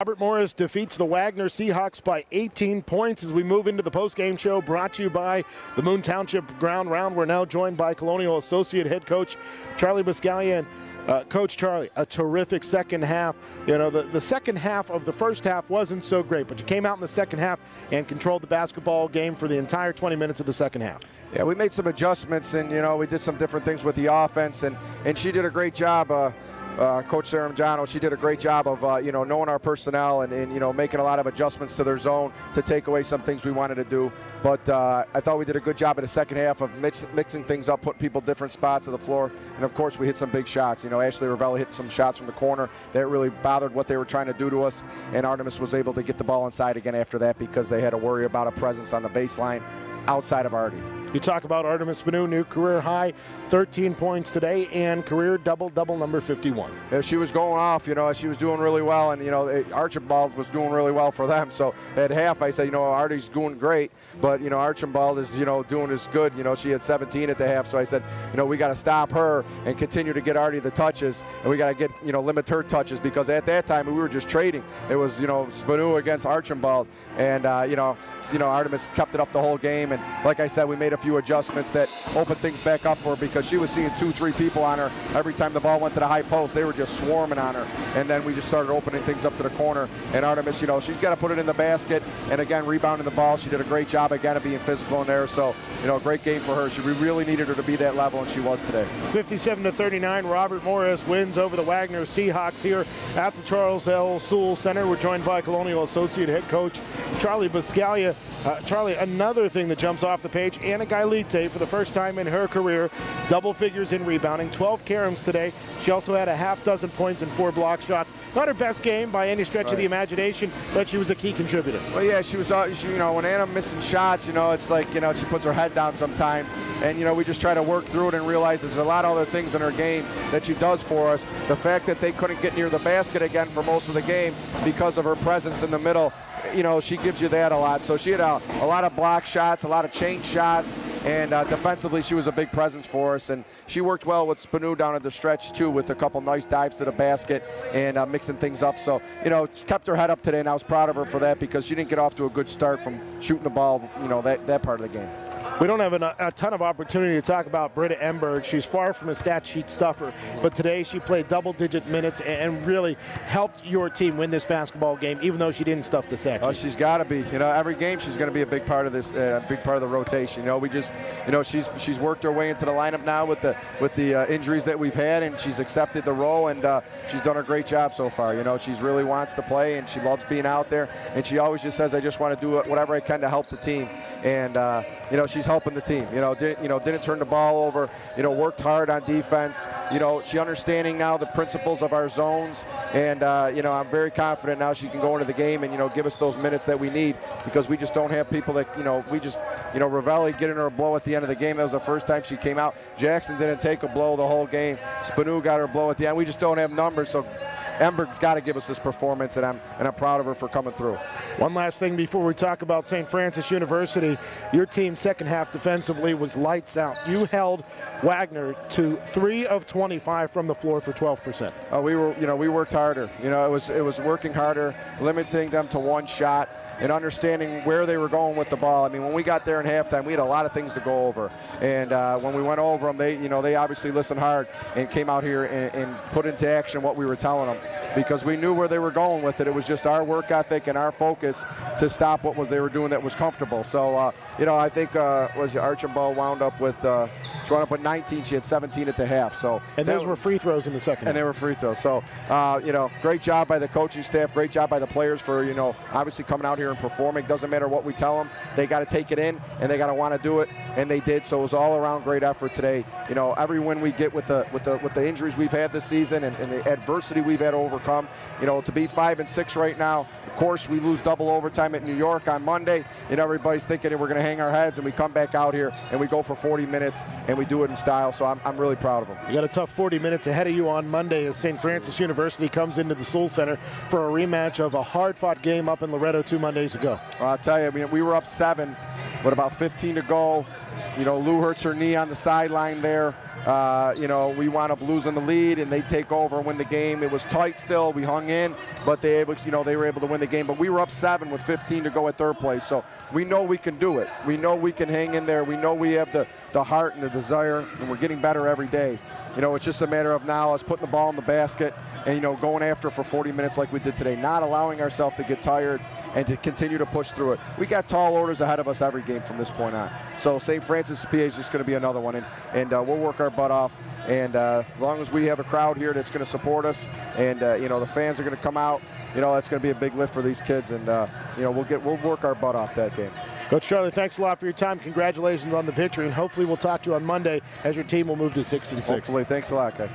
Robert Morris defeats the Wagner Seahawks by 18 points as we move into the post-game show brought to you by the Moon Township Ground Round. We're now joined by Colonial Associate Head Coach Charlie Buscaglia. And Coach Charlie, a terrific second half. You know, the second half of the first half wasn't so great, but you came out in the second half and controlled the basketball game for the entire 20 minutes of the second half. Yeah, we made some adjustments, and, you know, we did some different things with the offense, and she did a great job. Coach Sarah Majano, she did a great job of, you know, knowing our personnel and, you know, making a lot of adjustments to their zone to take away some things we wanted to do. But I thought we did a good job in the second half of mixing things up, putting people different spots of the floor. And, of course, we hit some big shots. You know, Ashley Ravelli hit some shots from the corner that really bothered what they were trying to do to us. And Artemis was able to get the ball inside again after that because they had to worry about a presence on the baseline outside of Artie. You talk about Artemis Benu, new career high, 13 points today, and career double-double number 51. Yeah, she was going off, you know, she was doing really well, and, you know, Archibald was doing really well for them. So at half, I said, you know, Artie's doing great, but, you know, Archibald is, you know, doing as good. You know, she had 17 at the half, so I said, you know, we got to stop her and continue to get Artie the touches, and we got to get, you know, limit her touches, because at that time we were just trading. It was, you know, Spanu against Archibald, and, you know, Artemis kept it up the whole game, and like I said, we made a few adjustments that opened things back up for her, because she was seeing 2-3 people on her every time the ball went to the high post. They were just swarming on her, and then we just started opening things up to the corner. And Artemis, you know, she's got to put it in the basket, and again, rebounding the ball. She did a great job again of being physical in there. So, you know, a great game for her. We really needed her to be that level, and she was today. 57-39, Robert Morris wins over the Wagner Seahawks here at the Charles L. Sewell Center. We're joined by Colonial Associate Head Coach Charlie Buscaglia. Charlie, another thing that jumps off the page, Anna Gailite, for the first time in her career, double figures in rebounding, 12 caroms today. She also had a half dozen points and 4 block shots. Not her best game by any stretch of the imagination, but she was a key contributor. Well, yeah, she was, you know, when Anna missing shots, you know, it's like, you know, she puts her head down sometimes. And, you know, we just try to work through it and realize there's a lot of other things in her game that she does for us. The fact that they couldn't get near the basket again for most of the game because of her presence in the middle, you know, she gives you that a lot. So she had a lot of block shots, a lot of chain shots, and defensively she was a big presence for us. And she worked well with Spanu down at the stretch too, with a couple nice dives to the basket and mixing things up. So, you know, kept her head up today, and I was proud of her for that, because she didn't get off to a good start from shooting the ball, you know, that part of the game. We don't have a ton of opportunity to talk about Britta Emberg. She's far from a stat sheet stuffer, but today she played double-digit minutes and really helped your team win this basketball game, even though she didn't stuff the stat sheet. Oh, she's got to be. You know, every game she's going to be a big part of this, a big part of the rotation. You know, we just, you know, she's worked her way into the lineup now with the injuries that we've had, and she's accepted the role, and she's done a great job so far. You know, she really wants to play, and she loves being out there, and she always just says, I just want to do whatever I can to help the team. And you know, she's helping the team. You know, didn't turn the ball over. You know, worked hard on defense. You know, she understanding now the principles of our zones, and you know, I'm very confident now she can go into the game and, you know, give us those minutes that we need, because we just don't have people that, you know, we just, you know, Ravelli getting her a blow at the end of the game. That was the first time she came out. Jackson didn't take a blow the whole game. Spanu got her a blow at the end. We just don't have numbers, so Emberg's got to give us this performance, and I'm proud of her for coming through. One last thing before we talk about St. Francis University. Your team second half defensively was lights out. You held Wagner to 3 of 25 from the floor for 12%. We worked harder. You know, it was working harder, limiting them to one shot, and understanding where they were going with the ball. I mean, when we got there in halftime, we had a lot of things to go over. And when we went over them, they obviously listened hard and came out here and put into action what we were telling them, because we knew where they were going with it. It was just our work ethic and our focus to stop what they were doing that was comfortable. So, you know, I think Archibald wound up with she wound up with 19. She had 17 at the half. So, and those were free throws in the second. And they were free throws. So, you know, great job by the coaching staff. Great job by the players for, you know, obviously coming out here and performing. Doesn't matter what we tell them. They got to take it in, and they got to want to do it, and they did. So it was all around great effort today. You know, every win we get with the injuries we've had this season and the adversity we've had to overcome. You know, to be 5-6 right now. Of course, we lose double overtime at New York on Monday, and everybody's thinking we're going to hang our heads, and we come back out here and we go for 40 minutes and we do it in style. So I'm really proud of them. You got a tough 40 minutes ahead of you on Monday as St. Francis University comes into the Sewell Center for a rematch of a hard-fought game up in Loretto 2 Mondays ago. Well, I'll tell you, I mean, we were up 7 with about 15 to go. You know, Lou hurts her knee on the sideline there. you know, we wound up losing the lead, and they take over and win the game. It was tight still. We hung in, but they were able to win the game. But we were up 7 with 15 to go at third place. So we know we can do it. We know we can hang in there. We know we have the heart and the desire, and we're getting better every day. You know, it's just a matter of now us putting the ball in the basket and, you know, going after for 40 minutes like we did today, not allowing ourselves to get tired and to continue to push through it. We got tall orders ahead of us every game from this point on. So St. Francis PA is just going to be another one, and we'll work our butt off. And as long as we have a crowd here that's going to support us, and you know, the fans are going to come out, you know, that's going to be a big lift for these kids, and you know, we'll work our butt off that game. Coach Charlie, thanks a lot for your time. Congratulations on the victory, and hopefully we'll talk to you on Monday as your team will move to 6-6. Hopefully. Thanks a lot, guys.